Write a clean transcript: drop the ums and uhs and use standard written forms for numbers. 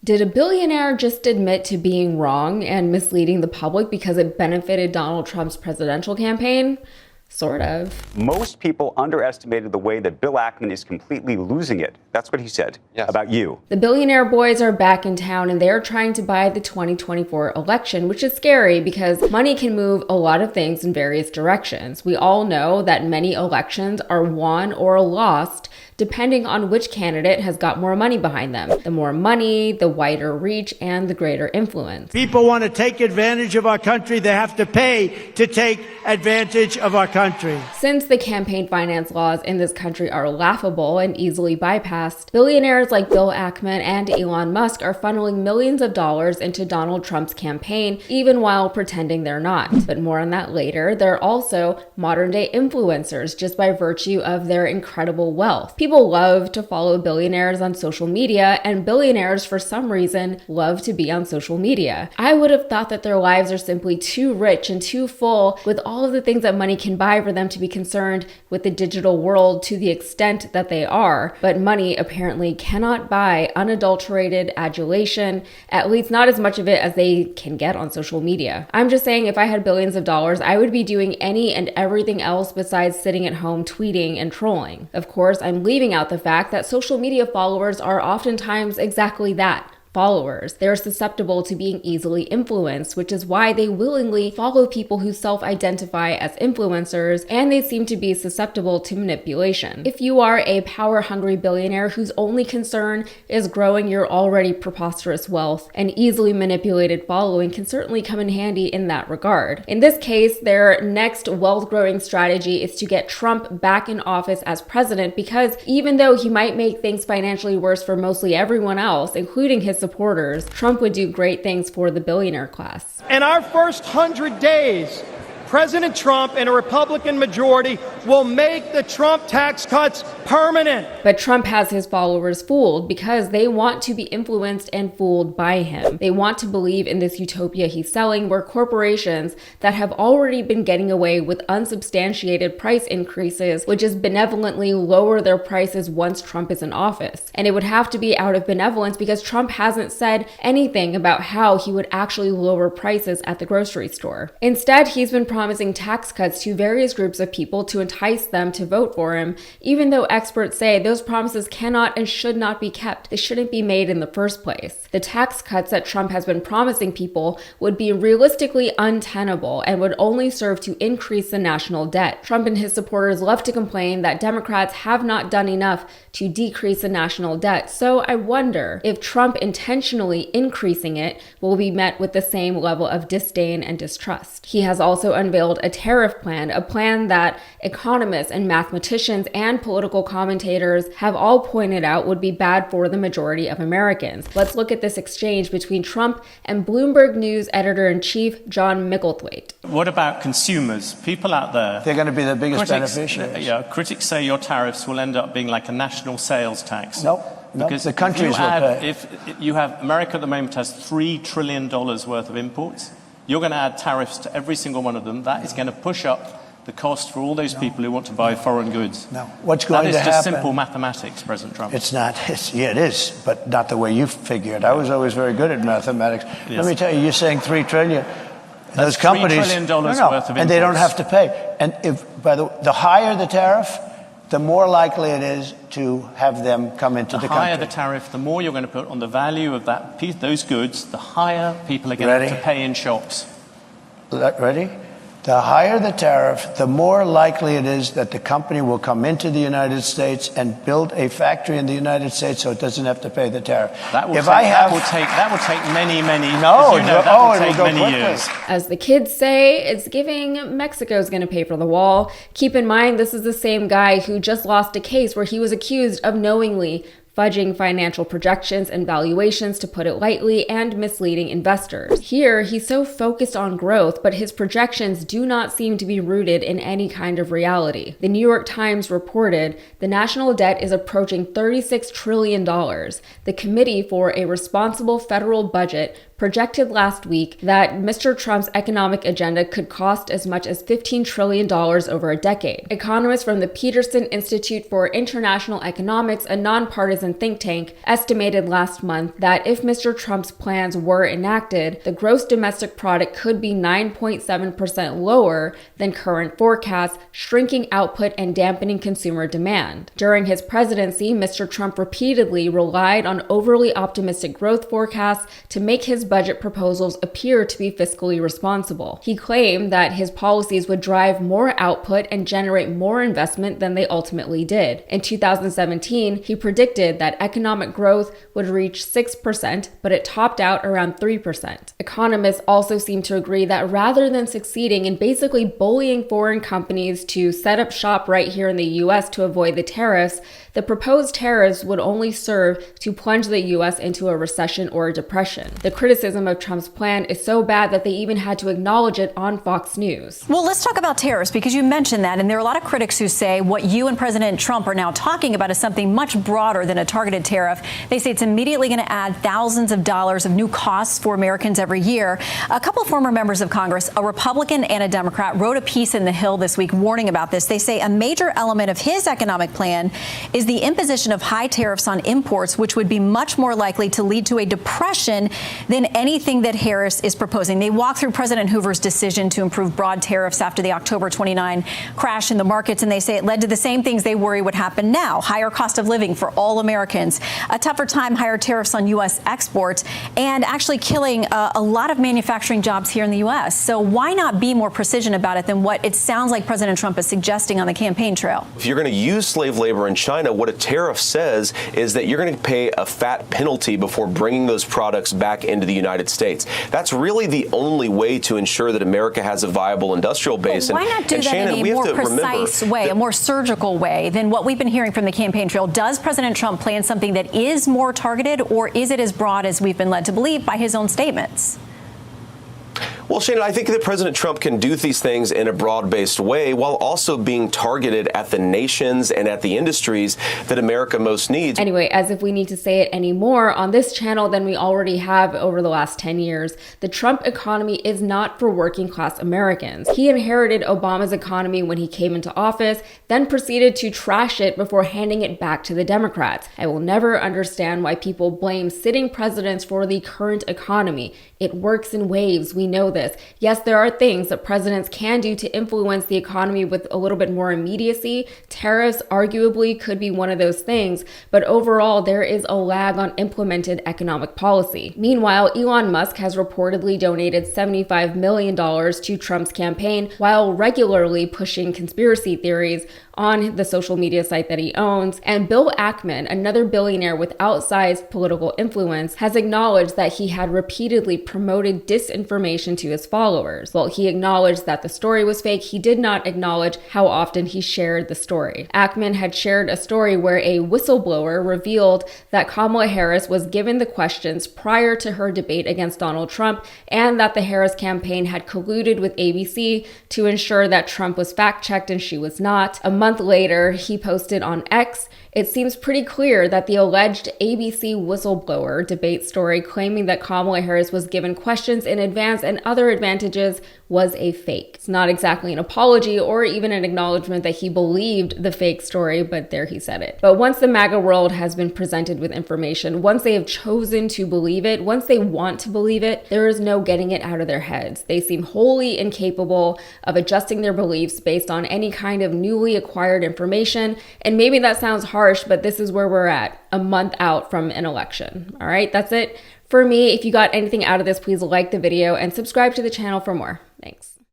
Did a billionaire just admit to being wrong and misleading the public because it benefited Donald Trump's presidential campaign? Sort of. Most people underestimated the way that Bill Ackman is completely losing it. That's what he said about you. The billionaire boys are back in town and they're trying to buy the 2024 election, which is scary because money can move a lot of things in various directions. We all know that many elections are won or lost depending on which candidate has got more money behind them. The more money, the wider reach, and the greater influence. People want to take advantage of our country. They have to pay to take advantage of our country. Since the campaign finance laws in this country are laughable and easily bypassed, billionaires like Bill Ackman and Elon Musk are funneling millions of dollars into Donald Trump's campaign, even while pretending they're not. But more on that later. They're also modern-day influencers just by virtue of their incredible wealth. People love to follow billionaires on social media, and billionaires, for some reason, love to be on social media. I would have thought that their lives are simply too rich and too full with all of the things that money can buy for them to be concerned with the digital world to the extent that they are. But money apparently cannot buy unadulterated adulation, at least not as much of it as they can get on social media. I'm just saying, if I had billions of dollars, I would be doing any and everything else besides sitting at home tweeting and trolling. Of course, I'm leaving out the fact that social media followers are oftentimes exactly that. Followers. They're susceptible to being easily influenced, which is why they willingly follow people who self-identify as influencers, and they seem to be susceptible to manipulation. If you are a power-hungry billionaire whose only concern is growing your already preposterous wealth, an easily manipulated following can certainly come in handy in that regard. In this case, their next wealth-growing strategy is to get Trump back in office as president, because even though he might make things financially worse for mostly everyone else, including his supporters, Trump would do great things for the billionaire class. In our first 100 days, President Trump and a Republican majority will make the Trump tax cuts permanent. But Trump has his followers fooled because they want to be influenced and fooled by him. They want to believe in this utopia he's selling, where corporations that have already been getting away with unsubstantiated price increases would just benevolently lower their prices once Trump is in office. And it would have to be out of benevolence because Trump hasn't said anything about how he would actually lower prices at the grocery store. Instead, he's been promising tax cuts to various groups of people to entice them to vote for him, even though experts say those promises cannot and should not be kept. They shouldn't be made in the first place. The tax cuts that Trump has been promising people would be realistically untenable and would only serve to increase the national debt. Trump and his supporters love to complain that Democrats have not done enough to decrease the national debt, so I wonder if Trump intentionally increasing it will be met with the same level of disdain and distrust. He has also unveiled a tariff plan, a plan that economists and mathematicians and political commentators have all pointed out would be bad for the majority of Americans. Let's look at this exchange between Trump and Bloomberg News editor-in-chief John Micklethwaite. What about consumers? People out there. They're going to be the biggest beneficiaries. Yeah, critics say your tariffs will end up being like a national sales tax. Nope. Because the countries will pay. If you have, America at the moment has $3 trillion worth of imports. You're going to add tariffs to every single one of them. That is going to push up the cost for all those people who want to buy foreign goods. No. What's going to happen? That is just simple mathematics, President Trump. It's not. Yeah, it is, but not the way you figure it. I was always very good at mathematics. Yes. Let me tell you, you're saying $3 trillion. Those companies, $3 trillion worth of imports. And they don't have to pay. And if the higher the tariff, the more likely it is to have them come into the country. The higher the tariff, the more you're going to put on the value of that piece, those goods, the higher people are going to have to pay in shops. Ready? The higher the tariff, the more likely it is that the company will come into the United States and build a factory in the United States so it doesn't have to pay the tariff. That will take many years. As the kids say, it's giving Mexico's going to pay for the wall. Keep in mind, this is the same guy who just lost a case where he was accused of knowingly fudging financial projections and valuations, to put it lightly, and misleading investors. Here, he's so focused on growth, but his projections do not seem to be rooted in any kind of reality. The New York Times reported the national debt is approaching $36 trillion. The Committee for a Responsible Federal Budget projected last week that Mr. Trump's economic agenda could cost as much as $15 trillion over a decade. Economists from the Peterson Institute for International Economics, a nonpartisan nonpartisan think tank, estimated last month that if Mr. Trump's plans were enacted, the gross domestic product could be 9.7% lower than current forecasts, shrinking output and dampening consumer demand. During his presidency, Mr. Trump repeatedly relied on overly optimistic growth forecasts to make his budget proposals appear to be fiscally responsible. He claimed that his policies would drive more output and generate more investment than they ultimately did. In 2017, he predicted that economic growth would reach 6%, but it topped out around 3%. Economists also seem to agree that rather than succeeding in basically bullying foreign companies to set up shop right here in the US to avoid the tariffs, the proposed tariffs would only serve to plunge the US into a recession or a depression. The criticism of Trump's plan is so bad that they even had to acknowledge it on Fox News. Well, let's talk about tariffs, because you mentioned that, and there are a lot of critics who say what you and President Trump are now talking about is something much broader than a targeted tariff. They say it's immediately going to add thousands of dollars of new costs for Americans every year. A couple of former members of Congress, a Republican and a Democrat, wrote a piece in The Hill this week warning about this. They say a major element of his economic plan is the imposition of high tariffs on imports, which would be much more likely to lead to a depression than anything that Harris is proposing. They walk through President Hoover's decision to improve broad tariffs after the October 29 crash in the markets, and they say it led to the same things they worry would happen now: higher cost of living for all Americans, a tougher time, higher tariffs on U.S. exports, and actually killing a lot of manufacturing jobs here in the U.S. So why not be more precision about it than what it sounds like President Trump is suggesting on the campaign trail? If you're going to use slave labor in China, what a tariff says is that you're going to pay a fat penalty before bringing those products back into the United States. That's really the only way to ensure that America has a viable industrial base. Why not do that in a more precise way, a more surgical way than what we've been hearing from the campaign trail? Does President Trump plan something that is more targeted, or is it as broad as we've been led to believe by his own statements? Well, Shannon, I think that President Trump can do these things in a broad-based way while also being targeted at the nations and at the industries that America most needs. Anyway, as if we need to say it anymore on this channel than we already have over the last 10 years, the Trump economy is not for working-class Americans. He inherited Obama's economy when he came into office, then proceeded to trash it before handing it back to the Democrats. I will never understand why people blame sitting presidents for the current economy. It works in waves. We know this. Yes, there are things that presidents can do to influence the economy with a little bit more immediacy. Tariffs arguably could be one of those things, but overall there is a lag on implemented economic policy. Meanwhile, Elon Musk has reportedly donated $75 million to Trump's campaign while regularly pushing conspiracy theories on the social media site that he owns. And Bill Ackman, another billionaire with outsized political influence, has acknowledged that he had repeatedly promoted disinformation to his followers. While he acknowledged that the story was fake, he did not acknowledge how often he shared the story. Ackman had shared a story where a whistleblower revealed that Kamala Harris was given the questions prior to her debate against Donald Trump, and that the Harris campaign had colluded with ABC to ensure that Trump was fact-checked and she was not. A month later, he posted on X, "It seems pretty clear that the alleged ABC whistleblower debate story claiming that Kamala Harris was given questions in advance and other advantages was a fake." It's not exactly an apology or even an acknowledgement that he believed the fake story, but there he said it. But once the MAGA world has been presented with information, once they have chosen to believe it, once they want to believe it, there is no getting it out of their heads. They seem wholly incapable of adjusting their beliefs based on any kind of newly acquired information. And maybe that sounds harsh, but this is where we're at, a month out from an election. All right, that's it for me. If you got anything out of this, please like the video and subscribe to the channel for more. Thanks.